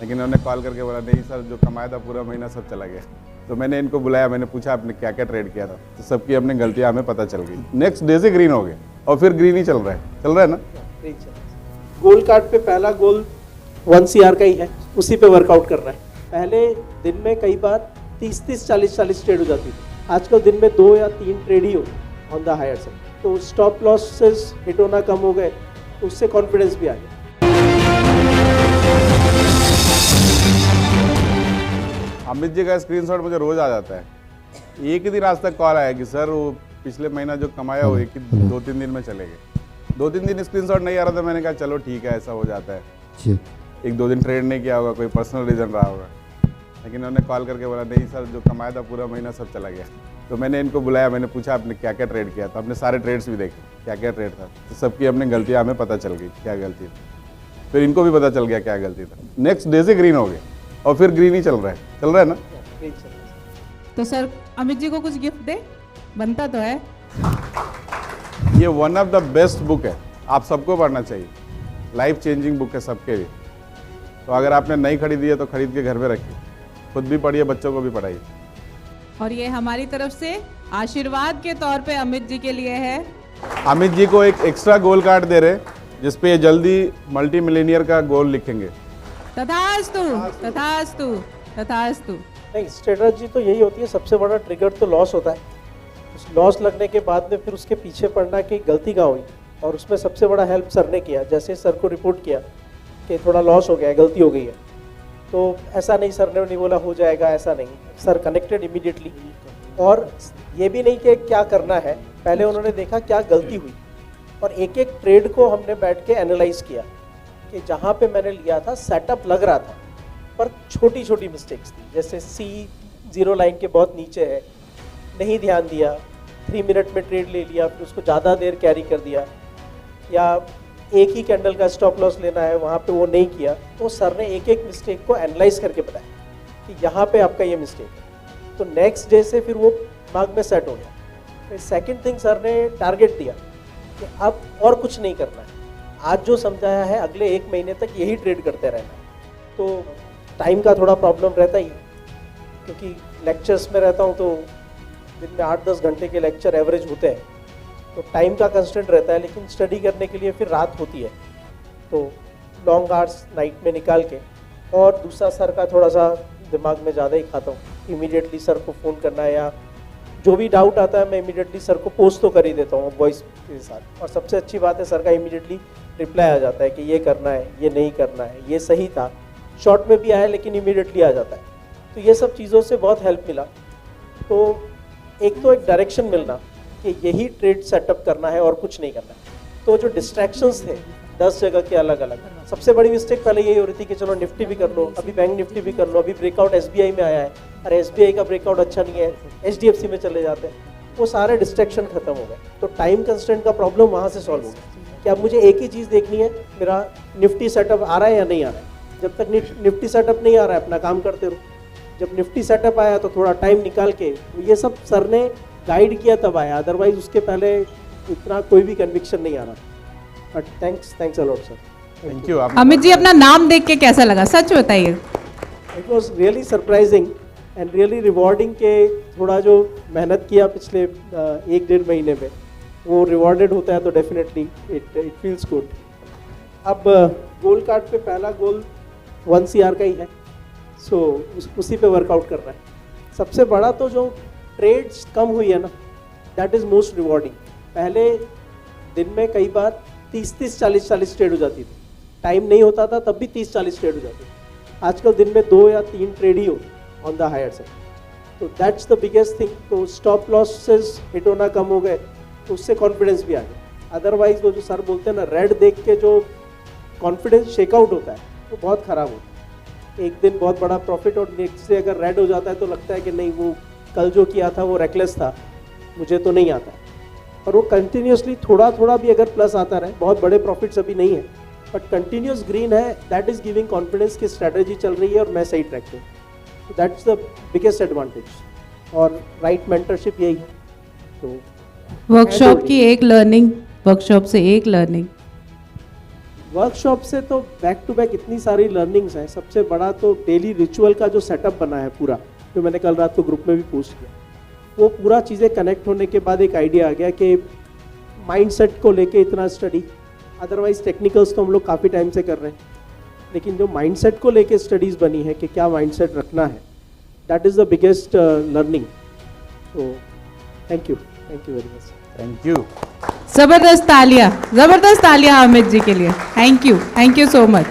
लेकिन उन्होंने कॉल करके बोला नहीं सर, जो कमाया था पूरा महीना सब चला गया। तो मैंने इनको बुलाया, मैंने पूछा आपने क्या क्या ट्रेड किया था, तो सबकी अपनी गलतियां हमें पता चल गई। नेक्स्ट डे से ग्रीन हो गए और फिर ग्रीन ही चल रहा है ना। गोल कार्ड पे पहला गोल 1 CR का ही है, उसी पे वर्कआउट कर रहा है। पहले दिन में कई बार 30-30, 40-40 ट्रेड हो जाती थी, आजकल दिन में 2 या 3 ट्रेड ही हो ऑन द हायर साइड। तो स्टॉप लॉसेस हिट होना कम हो गए, तो उससे कॉन्फिडेंस भी आ गया। अमित जी का स्क्रीनशॉट मुझे रोज आ जाता है। एक ही दिन आज तक कॉल आया कि सर वो पिछले महीना जो कमाया वो एक ही 2-3 दिन में चले गए। 2-3 दिन स्क्रीनशॉट नहीं आ रहा था, मैंने कहा चलो ठीक है, ऐसा हो जाता है, 1-2 दिन ट्रेड नहीं किया होगा, कोई पर्सनल रीज़न रहा होगा। लेकिन उन्होंने कॉल करके बोला नहीं सर, जो कमाया था पूरा महीना सब चला गया। तो मैंने इनको बुलाया, मैंने पूछा आपने क्या क्या ट्रेड किया था, अपने सारे ट्रेड्स भी देखे क्या क्या ट्रेड था, तो सबकी अपनी गलतियाँ हमें पता चल गई क्या गलती थी। फिर इनको भी पता चल गया क्या गलती था। नेक्स्ट डे से ग्रीन हो गए और फिर ग्रीन ही चल रहा है ना। तो सर अमित जी को कुछ गिफ्ट दे, बनता तो है। ये one of the best book है, आप सबको पढ़ना चाहिए, लाइफ चेंजिंग बुक है सबके लिए। तो अगर आपने नहीं खरीदी है तो खरीद के घर में रखिए, खुद भी पढ़िए, बच्चों को भी पढ़ाइए। और ये हमारी तरफ से आशीर्वाद के तौर पे अमित जी के लिए है। अमित जी को एक एक्स्ट्रा गोल कार्ड दे रहे जिसपे ये जल्दी मल्टी मिलीनियर का गोल लिखेंगे। तथास्तु तथास्तु तथास्तु। नहीं, स्ट्रेटजी तो यही होती है, सबसे बड़ा ट्रिगर तो लॉस होता है। उस लॉस लगने के बाद में फिर उसके पीछे पड़ना कि गलती कहाँ हुई, और उसमें सबसे बड़ा हेल्प सर ने किया। जैसे सर को रिपोर्ट किया कि थोड़ा लॉस हो गया है, गलती हो गई है, तो ऐसा नहीं, सर ने नहीं बोला हो जाएगा, ऐसा नहीं, सर कनेक्टेड इमीडिएटली। और ये भी नहीं कि क्या करना है, पहले उन्होंने देखा क्या गलती हुई, और एक एक ट्रेड को हमने बैठ के एनालाइज किया कि जहाँ पे मैंने लिया था सेटअप लग रहा था, पर छोटी छोटी मिस्टेक्स थी। जैसे C0 लाइन के बहुत नीचे है, नहीं ध्यान दिया, 3 मिनट में ट्रेड ले लिया, फिर उसको ज़्यादा देर कैरी कर दिया, या एक ही कैंडल का स्टॉप लॉस लेना है वहाँ पे वो नहीं किया। तो सर ने एक एक मिस्टेक को एनालाइज करके बताया कि यहाँ पे आपका ये मिस्टेक है। तो नेक्स्ट डे से फिर वो दिमाग में सेट हो गया। फिर सेकंड थिंग, सर ने टारगेट दिया कि अब और कुछ नहीं करना है, आज जो समझाया है अगले 1 महीने तक यही ट्रेड करते रहना है। तो टाइम का थोड़ा प्रॉब्लम रहता ही, क्योंकि लेक्चर्स में रहता हूँ तो दिन में 8-10 घंटे के लेक्चर एवरेज होते हैं, तो टाइम का कंस्टेंट रहता है। लेकिन स्टडी करने के लिए फिर रात होती है, तो लॉन्ग आवर्स नाइट में निकाल के। और दूसरा, सर का थोड़ा सा दिमाग में ज़्यादा ही खाता हूँ, इमीडिएटली सर को फ़ोन करना है, या जो भी डाउट आता है मैं इमीडिएटली सर को पोस्ट तो कर ही देता हूँ वॉइस के साथ। और सबसे अच्छी बात है, सर का इमीडिएटली रिप्लाई आ जाता है कि ये करना है, ये नहीं करना है, ये सही था, शॉर्ट में भी आया लेकिन इमीडिएटली आ जाता है। तो ये सब चीज़ों से बहुत हेल्प मिला। तो एक डायरेक्शन मिलना कि यही ट्रेड सेटअप करना है और कुछ नहीं करना है। तो जो डिस्ट्रैक्शंस थे 10 जगह के अलग अलग, सबसे बड़ी मिस्टेक पहले यही हो रही थी कि चलो निफ्टी भी कर लो, अभी बैंक निफ्टी भी कर लो, अभी ब्रेकआउट SBI में आया है, अरे SBI का ब्रेकआउट अच्छा नहीं है, HDFC में चले जाते हैं, वो सारे डिस्ट्रैक्शन खत्म हो गए। तो टाइम कंस्टेंट का प्रॉब्लम वहाँ से सॉल्व हो गया कि अब मुझे एक ही चीज़ देखनी है, मेरा निफ्टी सेटअप आ रहा है या नहीं आ रहा है। जब तक निफ्टी सेटअप नहीं आ रहा है अपना काम करते रहो, जब निफ्टी सेटअप आया तो थोड़ा टाइम निकाल के, तो ये सब सर ने गाइड किया तब आया, अदरवाइज उसके पहले इतना कोई भी कन्विक्शन नहीं आ रहा। But thanks a lot sir, thank you. Amit ji, अपना नाम देख के कैसा लगा, सच बताइए। It was really surprising and really rewarding के थोड़ा जो मेहनत किया पिछले 1-1.5 महीने में, वो रिवॉर्डेड होता है तो डेफिनेटली इट फील्स गुड। अब गोल कार्ड पे पहला गोल 1 CR का ही है, सो उसी पे वर्कआउट कर रहा है। सबसे बड़ा तो जो ट्रेड्स कम हुई है ना, दैट इज़ मोस्ट रिवॉर्डिंग। पहले दिन में कई बार 30-30, 40-40 ट्रेड हो जाती थी, टाइम नहीं होता था तब भी 30-40 ट्रेड हो जाती थी, आजकल दिन में 2 या 3 ट्रेड ही हो ऑन द हायर साइड। तो दैट्स द बिगेस्ट थिंग। तो स्टॉप लॉसेस हिट होना कम हो गए, तो उससे कॉन्फिडेंस भी आ गया। अदरवाइज वो जो सर बोलते हैं ना, रेड देख के जो कॉन्फिडेंस शेकआउट होता है वो बहुत ख़राब होता है। एक दिन बहुत बड़ा प्रॉफिट और नेक्स्ट डे अगर रेड हो जाता है तो लगता है कि नहीं, वो कल जो किया था वो रेकलेस था, मुझे तो नहीं आता। और वो कंटिन्यूसली थोड़ा थोड़ा भी अगर प्लस आता रहे, बहुत बड़े प्रॉफिट्स अभी नहीं है बट कंटिन्यूस ग्रीन है, दैट इज़ गिविंग कॉन्फिडेंस कि स्ट्रैटेजी चल रही है और मैं सही ट्रैक पे। तो दैट्स द बिगेस्ट एडवांटेज। और राइट मेंटरशिप यही है। तो वर्कशॉप की एक लर्निंग, वर्कशॉप से एक लर्निंग। वर्कशॉप से तो बैक टू बैक इतनी सारी लर्निंग्स हैं। सबसे बड़ा तो डेली रिचुअल का जो सेटअप बना है पूरा, जो मैंने कल रात को ग्रुप में भी पोस्ट किया, वो पूरा चीज़ें कनेक्ट होने के बाद एक आइडिया आ गया कि माइंडसेट को लेके इतना स्टडी, अदरवाइज टेक्निकल्स तो हम लोग काफ़ी टाइम से कर रहे हैं, लेकिन जो माइंडसेट को लेके स्टडीज़ बनी है कि क्या माइंडसेट रखना है, that is the biggest learning. तो thank you very much. Thank you. जबरदस्त तालियां अमित जी के लिए। Thank you so much.